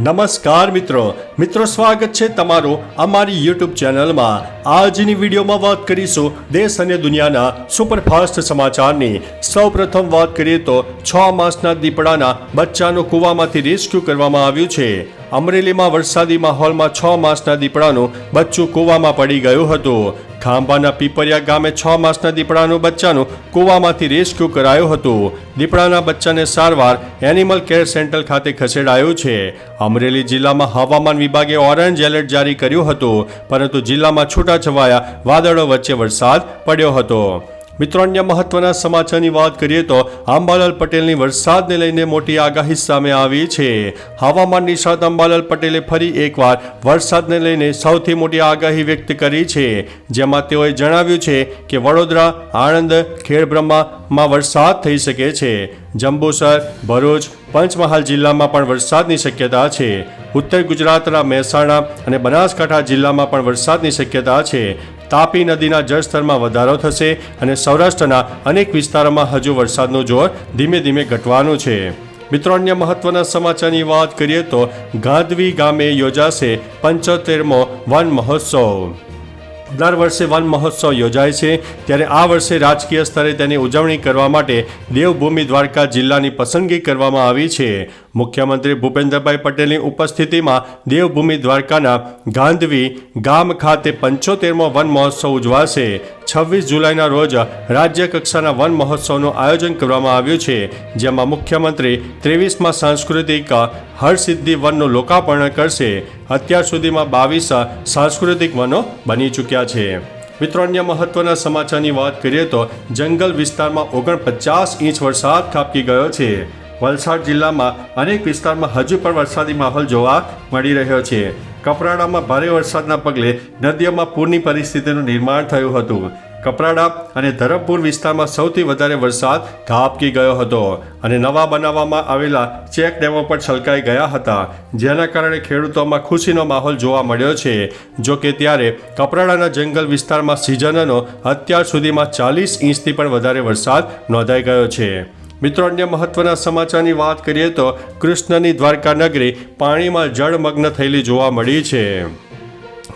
નમસ્કાર મિત્રો સ્વાગત છે તમારું અમારી યુટ્યુબ ચેનલમાં। આજની વિડીયોમાં વાત કરીશું દેશ અને દુનિયાના સુપરફાસ્ટ સમાચારની। સૌપ્રથમ વાત કરીએ તો 6 માસના દીપડાના બચ્ચાનું કૂવામાંથી રેસ્ક્યુ કરવામાં આવ્યું છે। અમરેલીમાં વરસાદી માહોલમાં 6 માસના દીપડાનું બચ્ચું કૂવામાં પડી ગયું હતું। ખાંભાના પીપરિયા ગામે 6 માસના દીપડાનું બચ્ચાનું કૂવામાંથી રેસ્ક્યુ કરાયું હતું। દીપડાના બચ્ચાને સારવાર એનિમલ કેર સેન્ટર ખાતે ખસેડાયું છે। અમરેલી જિલ્લામાં હવામાન વિભાગે ઓરેન્જ એલર્ટ જારી કર્યું હતું, પરંતુ જિલ્લામાં છૂટાછવાયા વાદળો વચ્ચે વરસાદ પડ્યો હતો। મિત્રો, અન્ય મહત્વના સમાચારની વાત કરીએ તો અંબાલાલ પટેલની વરસાદને લઈને મોટી આગાહી સામે આવી છે। હવામાન નિષ્ણાત અંબાલાલ પટેલે ફરી એકવાર વરસાદને લઈને સૌથી મોટી આગાહી વ્યક્ત કરી છે, જેમાં તેઓએ જણાવ્યું છે કે વડોદરા, આણંદ, ખેડબ્રહ્મામાં વરસાદ થઈ શકે છે। જંબુસર, ભરૂચ, પંચમહાલ જિલ્લામાં પણ વરસાદની શક્યતા છે। ઉત્તર ગુજરાતના મહેસાણા અને બનાસકાંઠા જિલ્લામાં પણ વરસાદની શક્યતા છે। તાપી નદીના જળસ્તરમાં વધારો થશે અને સૌરાષ્ટ્રના અનેક વિસ્તારોમાં હજુ વરસાદનું જોર ધીમે ધીમે ઘટવાનું છે। મિત્રો, અન્ય મહત્વના સમાચારની વાત કરીએ તો ગાંધવી ગામે યોજાશે 75મો વન મહોત્સવ। દર વર્ષે વન મહોત્સવ યોજાય છે, ત્યારે આ વર્ષે રાજકીય સ્તરે તેની ઉજવણી કરવા માટે દેવભૂમિ દ્વારકા જિલ્લાની પસંદગી કરવામાં આવી છે। મુખ્યમંત્રી ભૂપેન્દ્રભાઈ પટેલની ઉપસ્થિતિમાં દેવભૂમિ દ્વારકાના ગાંધવી ગામ ખાતે 75મો વન મહોત્સવ ઉજવાશે। 26 જુલાઈના રોજ રાજ્ય કક્ષાના વન મહોત્સવનું આયોજન કરવામાં આવ્યું છે, જેમાં મુખ્યમંત્રી 23મા સાંસ્કૃતિક હરસિદ્ધિ વનનું લોકાર્પણ કરશે। અત્યાર સુધીમાં 22 સાંસ્કૃતિક વનો બની ચૂક્યા છે। મિત્રો, અન્ય મહત્વના સમાચારની વાત કરીએ તો જંગલ વિસ્તારમાં 49 ઇંચ વરસાદ ખાબકી ગયો છે। વલસાડ જિલ્લામાં અનેક વિસ્તારમાં હજુ પણ વરસાદી માહોલ જોવા મળી રહ્યો છે। કપરાડામાં ભારે વરસાદના પગલે નદીઓમાં પૂરની પરિસ્થિતિનું નિર્માણ થયું હતું। કપરાડા અને ધરમપુર વિસ્તારમાં સૌથી વધારે વરસાદ ખાબકી ગયો હતો અને નવા બનાવવામાં આવેલા ચેક ડેમો પણ છલકાઈ ગયા હતા, જેના કારણે ખેડૂતોમાં ખુશીનો માહોલ જોવા મળ્યો છે। જો કે ત્યારે કપરાડાના જંગલ વિસ્તારમાં સિઝનનો અત્યાર સુધીમાં 40 ઇંચથી પણ વધારે વરસાદ નોંધાઈ ગયો છે। મિત્રો, અન્ય મહત્વના સમાચારની વાત કરીએ તો કૃષ્ણની દ્વારકા નગરી પાણીમાં જળમગ્ન થયેલી જોવા મળી છે।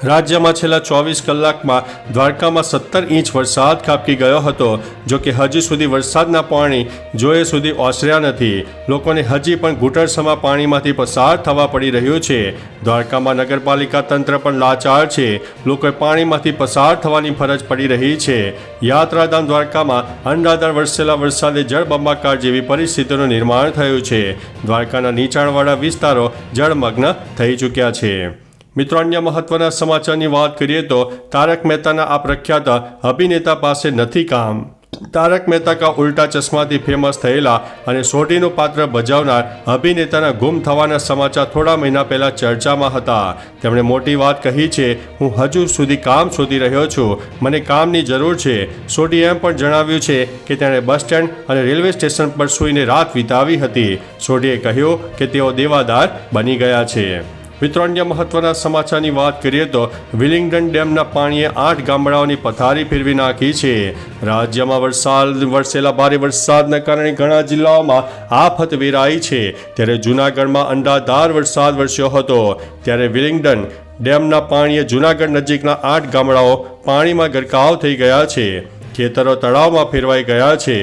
રાજ્યમાં છેલ્લા 24 કલાકમાં દ્વારકામાં 17 ઇંચ વરસાદ ખાબકી ગયો હતો। જો કે હજી સુધી વરસાદના પાણી જોઈએ સુધી ઓસર્યા નથી। લોકોને હજી પણ ઘૂંટણસમા પાણીમાંથી પસાર થવા પડી રહ્યું છે। દ્વારકામાં નગરપાલિકા તંત્ર પણ લાચાર છે। લોકોએ પાણીમાંથી પસાર થવાની ફરજ પડી રહી છે। યાત્રાધામ દ્વારકામાં અનરાધાર વરસેલા વરસાદે જળબંબાકાર જેવી પરિસ્થિતિનું નિર્માણ થયું છે। દ્વારકાના નીચાણવાળા વિસ્તારો જળમગ્ન થઈ ચૂક્યા છે। મિત્રો, અન્ય મહત્વના સમાચારની વાત કરીએ તો તારક મહેતાના આ પ્રખ્યાત અભિનેતા પાસે નથી કામ। તારક મહેતા કા ઉલ્ટા ચશ્માથી ફેમસ થયેલા અને સોઢીનું પાત્ર ભજવનાર અભિનેતાના ગુમ થવાના સમાચાર થોડા મહિના પહેલા ચર્ચામાં હતા। તેમણે મોટી વાત કહી છે, હું હજુ સુધી કામ શોધી રહ્યો છું, મને કામની જરૂર છે। સોઢીએ એમ પણ જણાવ્યું છે કે તેણે બસ સ્ટેન્ડ અને રેલવે સ્ટેશન પર સૂઈને રાત વિતાવી હતી। સોઢીએ કહ્યું કે તેઓ દેવાદાર બની ગયા છે। મિત્રો, અન્ય મહત્વના સમાચારની વાત કરીએ તો વિલિંગ્ડન ડેમના પાણીએ 8 ગામડાઓની પથારી ફેરવી નાખી છે। રાજ્યમાં વરસેલા ભારે વરસાદના કારણે ઘણા જિલ્લાઓમાં આફત વેરાઈ છે, ત્યારે જૂનાગઢમાં અનરાધાર વરસાદ વરસ્યો હતો। ત્યારે વિલિંગ્ડન ડેમના પાણીએ જૂનાગઢ નજીકના 8 ગામડાઓ પાણીમાં ગરકાવ થઈ ગયા છે। ખેતરો તળાવમાં ફેરવાઈ ગયા છે।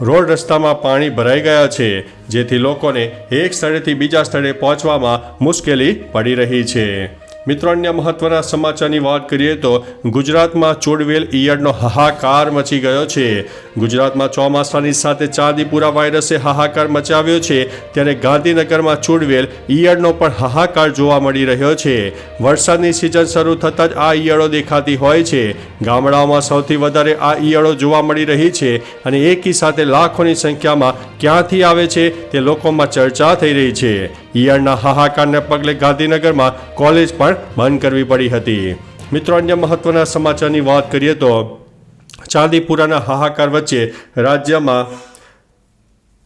રોડ રસ્તામાં પાણી ભરાઈ ગયા છે, જેથી લોકોને એક સ્થળેથી બીજા સ્થળે પહોંચવામાં મુશ્કેલી પડી રહી છે। મિત્રો, અન્ય મહત્વના સમાચારની વાત કરીએ તો ગુજરાતમાં ચૂડવેલ ઈયળનો હાહાકાર મચી ગયો છે। ગુજરાતમાં ચોમાસાની સાથે ચાંદીપુરા વાયરસે હાહાકાર મચાવ્યો છે, ત્યારે ગાંધીનગરમાં ચૂડવેલ ઈયળનો પણ હાહાકાર જોવા મળી રહ્યો છે। વરસાદની સિઝન શરૂ થતાં જ આ ઈયળો દેખાતી હોય છે। ગામડાઓમાં સૌથી વધારે આ ઈયળો જોવા મળી રહી છે અને એકી સાથે લાખોની સંખ્યામાં ક્યાંથી આવે છે તે લોકોમાં ચર્ચા થઈ રહી છે। ઈયળના હાહાકારને પગલે ગાંધીનગરમાં કોલેજ પણ બંધ કરવી પડી હતી। મિત્રો, અન્ય મહત્વના સમાચારની વાત કરીએ તો ચાંદીપુરાના હાહાકાર વચ્ચે રાજ્યમાં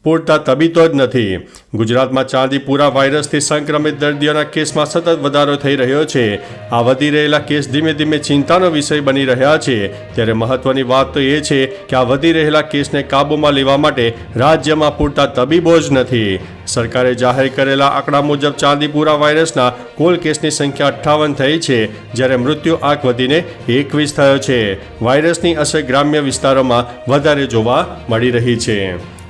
પૂરતા તબીતો જ નથી. ગુજરાતમાં ચાંદીપુરા વાયરસથી સંક્રમિત દર્દીઓના કેસમાં સતત વધારો થઈ રહ્યો છે. આ વધી રહેલા કેસ ધીમે ધીમે ચિંતાનો વિષય બની રહ્યા છે. ત્યારે મહત્વની વાત તો એ છે કે આ વધી રહેલા કેસને કાબૂમાં લેવા માટે રાજ્યમાં પૂરતા તબીબો જ નથી. સરકારે જાહેર કરેલા આંકડા મુજબ ચાંદીપુરા વાયરસના કુલ કેસની સંખ્યા 58 થઈ છે, જ્યારે મૃત્યુ આંક વધીને 21 થયો છે. વાયરસની અસર ગ્રામ્ય વિસ્તારોમાં વધારે જોવા મળી રહી છે.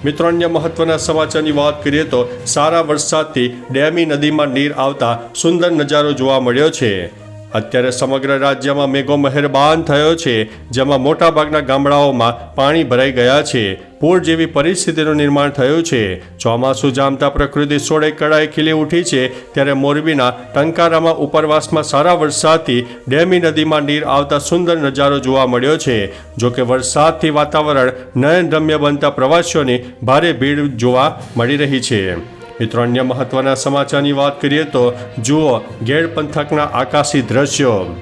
મિત્રો, અન્ય મહત્વના સમાચારની વાત કરીએ તો સારા વરસાદથી ડેમી નદીમાં નીર આવતા સુંદર નજારો જોવા મળ્યો છે. અત્યારે સમગ્ર રાજ્યમાં મેઘો મહેરબાન થયો છે, જેમાં મોટાભાગના ગામડાઓમાં પાણી ભરાઈ ગયા છે. પૂર જેવી પરિસ્થિતિનું નિર્માણ થયું છે. ચોમાસું જામતા પ્રકૃતિ સોળે કળાએ ખીલી ઉઠી છે. ત્યારે મોરબીના ટંકારામાં ઉપરવાસમાં સારા વરસાદથી ડેમી નદીમાં નીર આવતા સુંદર નજારો જોવા મળ્યો છે. જોકે વરસાદથી વાતાવરણ નયનરમ્ય બનતા પ્રવાસીઓની ભારે ભીડ જોવા મળી રહી છે. મિત્રો, અન્ય મહત્વના સમાચારની વાત કરીએ તો જુઓ ગેડ પંથકના આકાશી દ્રશ્યો.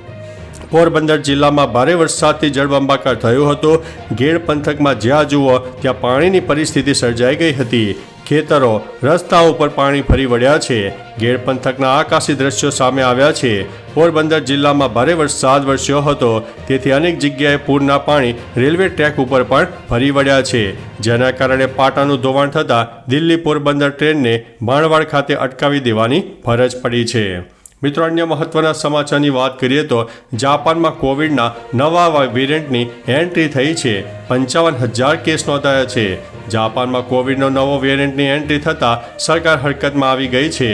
પોરબંદર જિલ્લામાં ભારે વરસાદથી જળબંબાકાર થયું હતું. ગેડ પંથકમાં જ્યાં જુઓ ત્યાં પાણીની પરિસ્થિતિ સર્જાઈ ગઈ હતી. ખેતરો, રસ્તાઓ પર પાણી ફરી વળ્યા છે. ગેડ પંથકના આકાશી દ્રશ્યો સામે આવ્યા છે. પોરબંદર જિલ્લામાં ભારે વરસાદ વરસ્યો હતો, તેથી અનેક જગ્યાએ પૂરના પાણી રેલવે ટ્રેક ઉપર પણ ફરી વળ્યા છે, જેના કારણે પાટાનું ધોવાણ થતાં દિલ્હી પોરબંદર ટ્રેનને માણવાડ ખાતે અટકાવી દેવાની ફરજ પડી છે. મિત્રો, અન્ય મહત્વના સમાચારની વાત કરીએ તો જાપાનમાં કોવિડના નવા વેરિયન્ટની એન્ટ્રી થઈ છે. 55,000 કેસ નોંધાયા છે. જાપાનમાં કોવિડનો નવો વેરિયન્ટની એન્ટ્રી થતાં સરકાર હરકતમાં આવી ગઈ છે.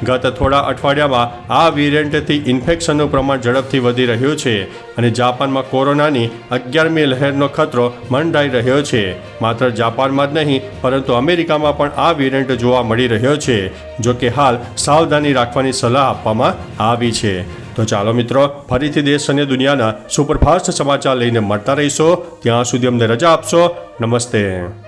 ગત થોડા અઠવાડિયામાં આ વેરિયન્ટથી ઇન્ફેક્શનનું પ્રમાણ ઝડપથી વધી રહ્યું છે અને જાપાનમાં કોરોનાની 11મી લહેરનો ખતરો મંડાઈ રહ્યો છે. માત્ર જાપાનમાં જ નહીં પરંતુ અમેરિકામાં પણ આ વેરિયન્ટ જોવા મળી રહ્યો છે. જો કે હાલ સાવધાની રાખવાની સલાહ આપવામાં આવી છે. તો ચાલો મિત્રો, ફરીથી દેશ અને દુનિયાના સુપરફાસ્ટ સમાચાર લઈને મળતા રહીશો. ત્યાં સુધી અમને રજા આપશો. નમસ્તે.